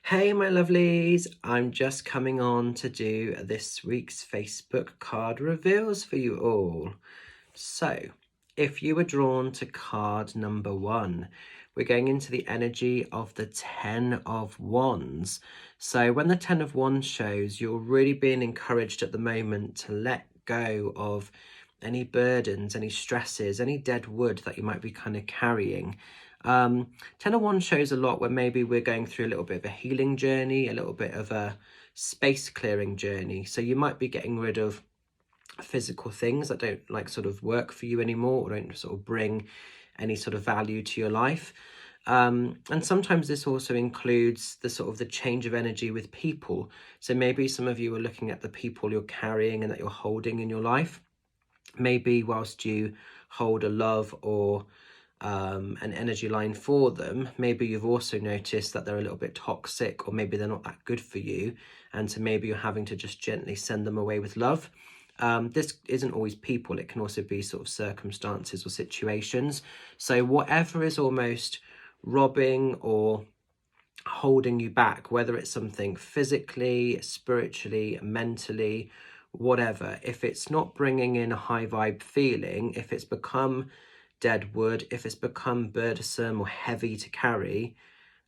Hey my lovelies, I'm just coming on to do this week's Facebook card reveals for you all. So, if you were drawn to card number 1, we're going into the energy of the 10 of Wands. So when the 10 of Wands shows, you're really being encouraged at the moment to let go of any burdens, any stresses, any dead wood that you might be kind of carrying. 10 of Wands shows a lot where maybe we're going through a little bit of a healing journey, a little bit of a space clearing journey. So you might be getting rid of physical things that don't sort of work for you anymore, or don't sort of bring any sort of value to your life. And sometimes this also includes the sort of the change of energy with people. So maybe some of you are looking at the people you're carrying and that you're holding in your life. Maybe whilst you hold a love or an energy line for them, maybe you've also noticed that they're a little bit toxic, or maybe they're not that good for you, and so maybe you're having to just gently send them away with love. This isn't always people, it can also be sort of circumstances or situations. So whatever is almost robbing or holding you back, whether it's something physically, spiritually, mentally, whatever, if it's not bringing in a high vibe feeling, if it's become dead wood, if it's become burdensome or heavy to carry,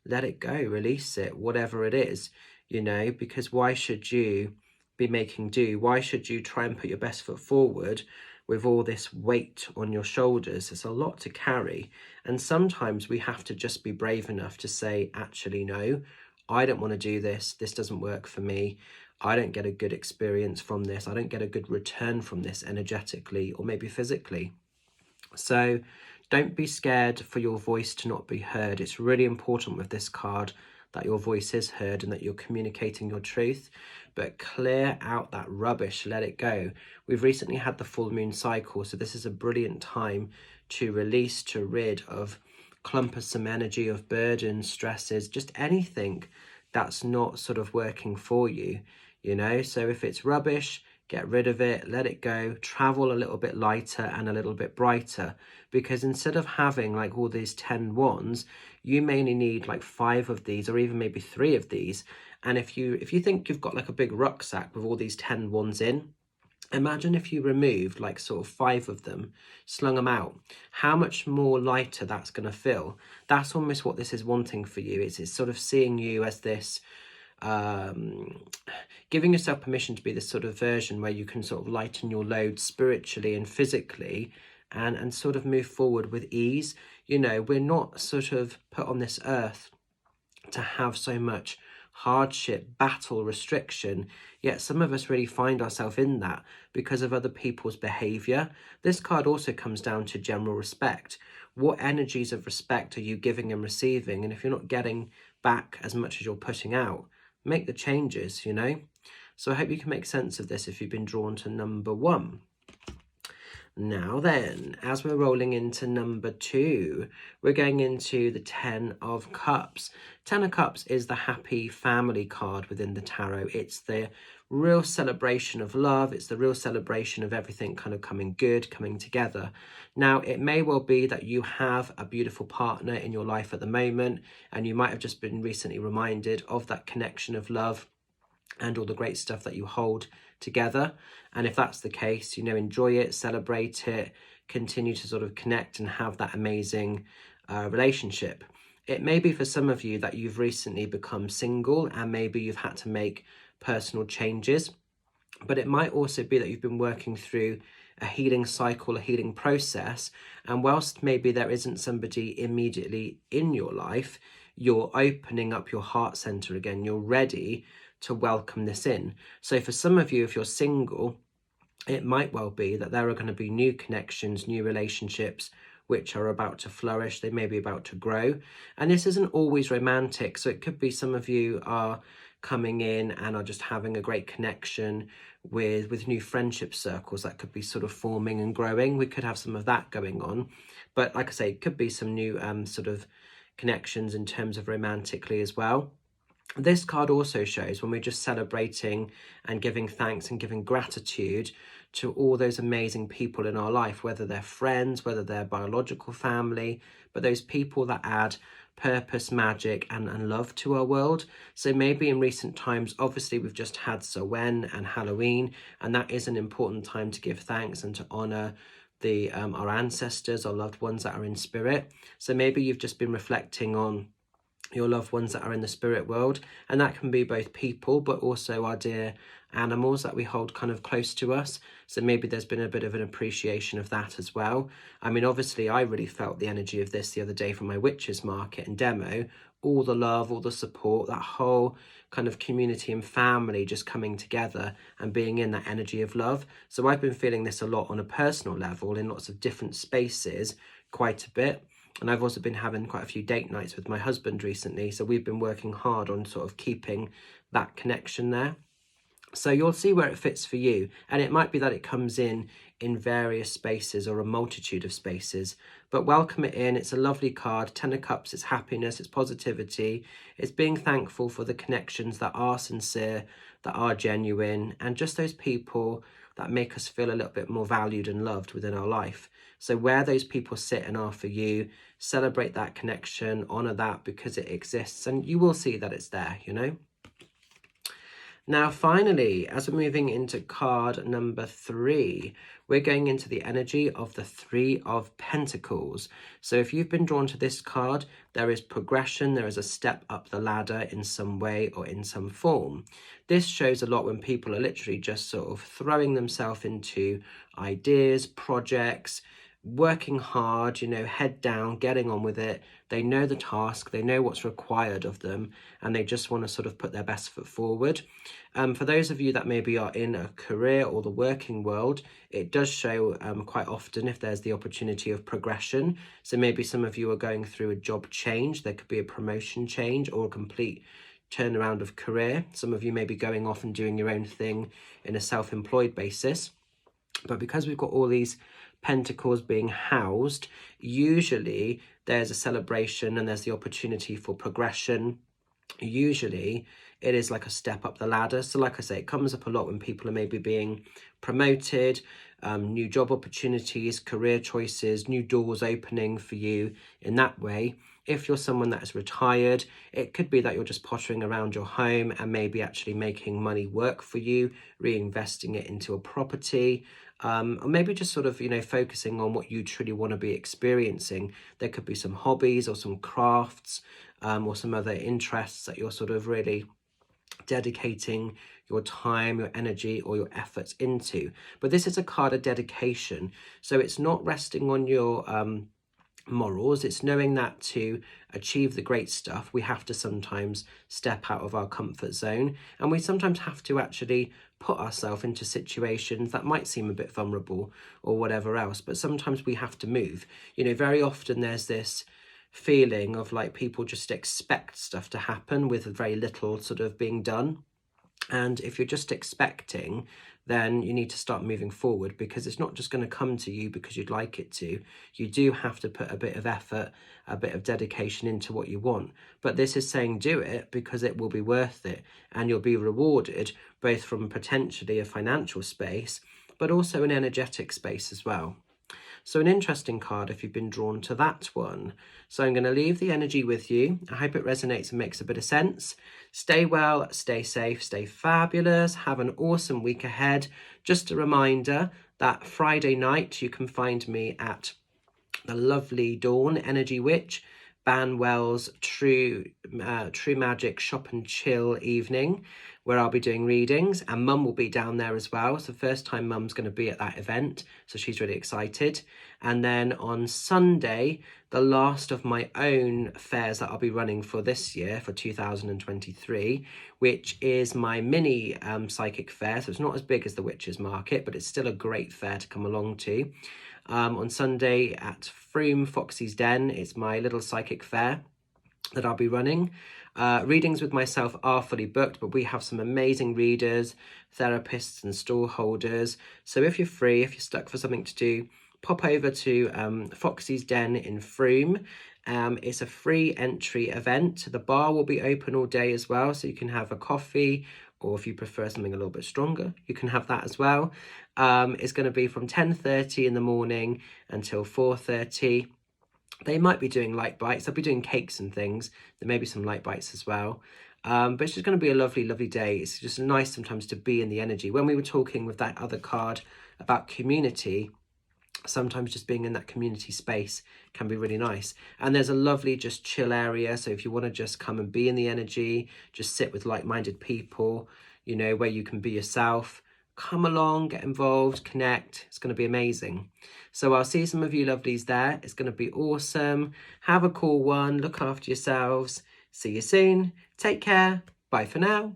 let it go, release it, whatever it is, because why should you be making do? Why should you try and put your best foot forward with all this weight on your shoulders? It's a lot to carry. And sometimes we have to just be brave enough to say, actually, no, I don't want to do this. This doesn't work for me. I don't get a good experience from this. I don't get a good return from this energetically or maybe physically. So don't be scared for your voice to not be heard. It's really important with this card that your voice is heard and that you're communicating your truth, but clear out that rubbish, let it go. We've recently had the full moon cycle, so this is a brilliant time to release, to rid of clumpersome energy, of burdens, stresses, just anything that's not sort of working for you, So if it's rubbish, get rid of it, let it go, travel a little bit lighter and a little bit brighter, because instead of having all these 10 wands, you mainly need 5 of these, or even maybe 3 of these. And if you think you've got a big rucksack with all these 10 wands in, imagine if you removed sort of 5 of them, slung them out, how much more lighter that's going to feel. That's almost what this is wanting for you. It's sort of seeing you as this, giving yourself permission to be this sort of version where you can sort of lighten your load spiritually and physically, and sort of move forward with ease. We're not sort of put on this earth to have so much hardship, battle, restriction, yet some of us really find ourselves in that because of other people's behavior. This card also comes down to general respect. What energies of respect are you giving and receiving? And if you're not getting back as much as you're putting out, make the changes, So I hope you can make sense of this if you've been drawn to number 1. Now then, as we're rolling into number 2, we're going into the 10 of Cups. 10 of Cups is the happy family card within the tarot. It's the real celebration of love. It's the real celebration of everything kind of coming good, coming together. Now, it may well be that you have a beautiful partner in your life at the moment, and you might have just been recently reminded of that connection of love and all the great stuff that you hold together. And if that's the case, enjoy it, celebrate it, continue to sort of connect and have that amazing relationship. It may be for some of you that you've recently become single and maybe you've had to make personal changes, but it might also be that you've been working through a healing cycle, a healing process, and whilst maybe there isn't somebody immediately in your life, you're opening up your heart center again. You're ready to welcome this in. So for some of you, if you're single, it might well be that there are going to be new connections, new relationships, which are about to flourish. They may be about to grow. And this isn't always romantic. So it could be some of you are coming in and are just having a great connection with new friendship circles that could be sort of forming and growing. We could have some of that going on. But like I say, it could be some new sort of connections in terms of romantically as well. This card also shows when we're just celebrating and giving thanks and giving gratitude to all those amazing people in our life, whether they're friends, whether they're biological family, but those people that add purpose, magic, and love to our world. So maybe in recent times, obviously we've just had Samhain and Halloween, and that is an important time to give thanks and to honor the our ancestors, our loved ones that are in spirit. So maybe you've just been reflecting on your loved ones that are in the spirit world, and that can be both people but also our dear animals that we hold kind of close to us. So maybe there's been a bit of an appreciation of that as well. I mean, obviously I really felt the energy of this the other day from my witches market and demo, all the love, all the support, that whole kind of community and family just coming together and being in that energy of love. So I've been feeling this a lot on a personal level in lots of different spaces, quite a bit. And I've also been having quite a few date nights with my husband recently. So we've been working hard on sort of keeping that connection there. So you'll see where it fits for you. And it might be that it comes in various spaces or a multitude of spaces. But welcome it in. It's a lovely card. 10 of Cups, it's happiness, it's positivity. It's being thankful for the connections that are sincere, that are genuine, and just those people that make us feel a little bit more valued and loved within our life. So where those people sit and are for you, celebrate that connection, honor that because it exists, and you will see that it's there, you know. Now, finally, as we're moving into card number 3, we're going into the energy of the 3 of Pentacles. So if you've been drawn to this card, there is progression, there is a step up the ladder in some way or in some form. This shows a lot when people are literally just sort of throwing themselves into ideas, projects, working hard, you know, head down, getting on with it. They know the task, they know what's required of them, and they just want to sort of put their best foot forward. For those of you that maybe are in a career or the working world, it does show quite often if there's the opportunity of progression. So maybe some of you are going through a job change, there could be a promotion change or a complete turnaround of career. Some of you may be going off and doing your own thing in a self-employed basis. But because we've got all these pentacles being housed, usually there's a celebration and there's the opportunity for progression. Usually it is like a step up the ladder. So like I say, it comes up a lot when people are maybe being promoted, new job opportunities, career choices, new doors opening for you in that way. If you're someone that is retired, it could be that you're just pottering around your home and maybe actually making money work for you, reinvesting it into a property, or maybe just sort of, you know, focusing on what you truly want to be experiencing. There could be some hobbies or some crafts, or some other interests that you're sort of really dedicating your time, your energy, or your efforts into. But this is a card of dedication. So it's not resting on your morals. It's knowing that to achieve the great stuff, we have to sometimes step out of our comfort zone. And we sometimes have to actually put ourselves into situations that might seem a bit vulnerable or whatever else. But sometimes we have to move. You know, very often there's this feeling of like people just expect stuff to happen with very little sort of being done. And if you're just expecting, then you need to start moving forward, because it's not just going to come to you because you'd like it to. You do have to put a bit of effort, a bit of dedication into what you want. But this is saying do it because it will be worth it, and you'll be rewarded both from potentially a financial space, but also an energetic space as well. So an interesting card if you've been drawn to that one. So I'm going to leave the energy with you. I hope it resonates and makes a bit of sense. Stay well, stay safe, stay fabulous. Have an awesome week ahead. Just a reminder that Friday night you can find me at the lovely Dawn Energy Witch, Banwell's True Magic Shop and Chill evening, where I'll be doing readings, and Mum will be down there as well. It's the first time Mum's going to be at that event, so she's really excited. And then on Sunday, the last of my own fairs that I'll be running for this year, for 2023, which is my mini psychic fair. So it's not as big as the Witches Market, but it's still a great fair to come along to. On Sunday at Froome Foxy's Den, it's my little psychic fair that I'll be running. Readings with myself are fully booked, but we have some amazing readers, therapists and stall holders. So if you're free, if you're stuck for something to do, pop over to Foxy's Den in Froome. It's a free entry event. The bar will be open all day as well, so you can have a coffee, or if you prefer something a little bit stronger, you can have that as well. It's going to be from 10:30 in the morning until 4:30. They might be doing light bites. They'll be doing cakes and things. There may be some light bites as well. But it's just going to be a lovely, lovely day. It's just nice sometimes to be in the energy. When we were talking with that other card about community, sometimes just being in that community space can be really nice. And there's a lovely just chill area. So if you want to just come and be in the energy, just sit with like-minded people, you know, where you can be yourself, come along, get involved, connect. It's going to be amazing. So I'll see some of you lovelies there. It's going to be awesome. Have a cool one. Look after yourselves. See you soon. Take care. Bye for now.